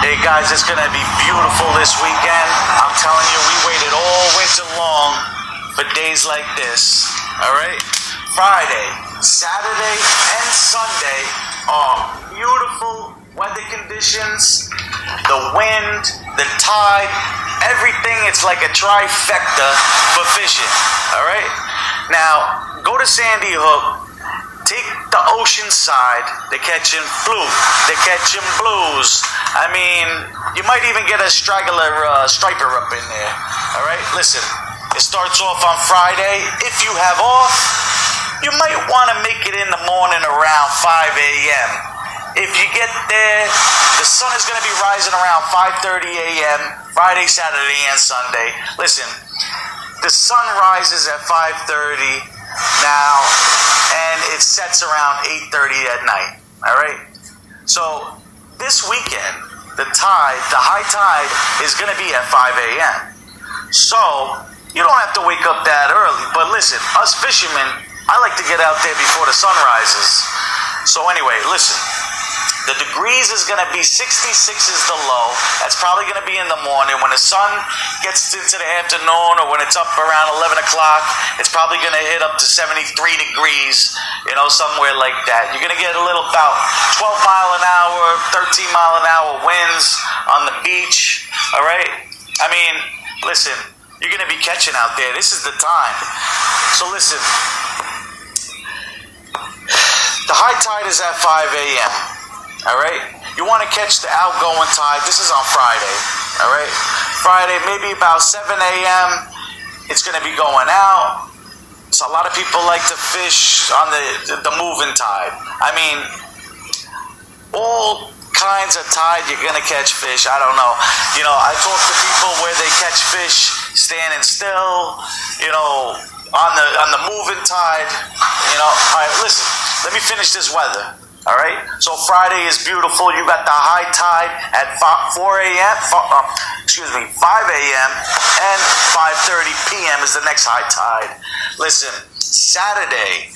Hey guys, it's gonna be beautiful this weekend. I'm telling you, we waited all winter long for days like this. Alright? Friday, Saturday, and Sunday are beautiful weather conditions. The wind, the tide, everything, it's like a trifecta for fishing. Alright? Now, go to Sandy Hook. Take the ocean side, they're catching fluke, they're catching blues. I mean, you might even get a straggler striper up in there. All right, listen, it starts off on Friday. If you have off, you might want to make it in the morning around 5 a.m. If you get there, the sun is going to be rising around 5:30 a.m. Friday, Saturday, and Sunday. Listen, the sun rises at 5:30 now, and it sets around 8:30 at night. All right. So this weekend, the high tide, is going to be at 5 a.m. So you don't have to wake up that early. But listen, us fishermen, I like to get out there before the sun rises. So anyway, listen. The degrees is going to be 66 is the low. That's probably going to be in the morning. When the sun gets into the afternoon or when it's up around 11 o'clock, it's probably going to hit up to 73 degrees, somewhere like that. You're going to get a little about 12 mile an hour, 13 mile an hour winds on the beach, all right? I mean, listen, you're going to be catching out there. This is the time. So listen, the high tide is at 5 a.m., all right? You want to catch the outgoing tide. This is on Friday, all right? Friday, maybe about 7 a.m., it's going to be going out. So a lot of people like to fish on the moving tide. I mean, all kinds of tide, you're going to catch fish. I don't know. I talk to people where they catch fish standing still, on the moving tide. All right, listen, let me finish this weather. All right, so Friday is beautiful. You got the high tide at 5 a.m. and 5:30 p.m. is the next high tide. Listen, Saturday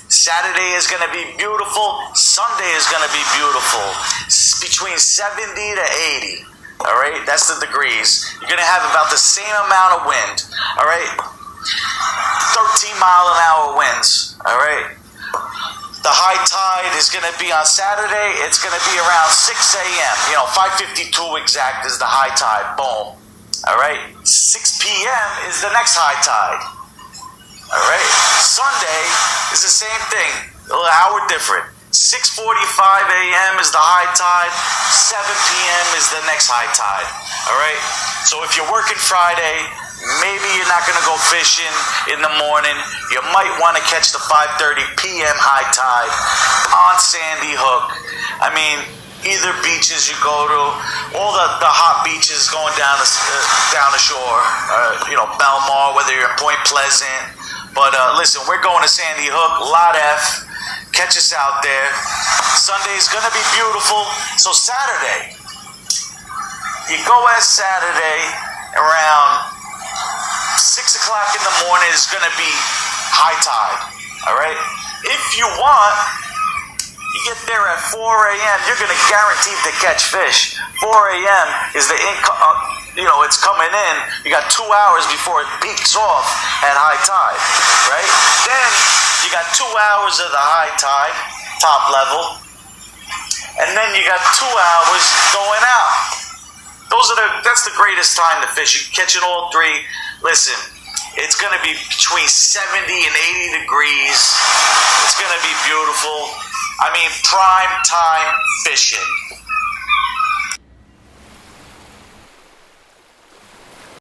is going to be beautiful. Sunday is going to be beautiful. Between 70 to 80. All right, that's the degrees. You're going to have about the same amount of wind. All right, 13 mile an hour winds. All right. The high tide is going to be on Saturday. It's going to be around 6 a.m. 5:52 exact is the high tide. Boom. All right. 6 p.m. is the next high tide. All right. Sunday is the same thing. A little hour different. 6:45 a.m. is the high tide. 7 p.m. is the next high tide. All right. So if you're working Friday, maybe you're not going to go fishing in the morning. You might want to catch the 5:30 p.m. high tide on Sandy Hook. I mean, either beaches you go to, all the hot beaches going down the shore. Belmar, whether you're in Point Pleasant. But listen, we're going to Sandy Hook, Lot F. Catch us out there. Sunday's going to be beautiful. So Saturday, you go as Saturday around 6 o'clock in the morning is going to be high tide, all right? If you want, you get there at 4 a.m., you're going to guaranteed to catch fish. 4 a.m. is it's coming in. You got 2 hours before it peaks off at high tide, right? Then you got 2 hours of the high tide, top level, and then you got 2 hours going out. That's the greatest time to fish. You're catching all three. Listen, it's going to be between 70 and 80 degrees. It's going to be beautiful. I mean, prime time fishing.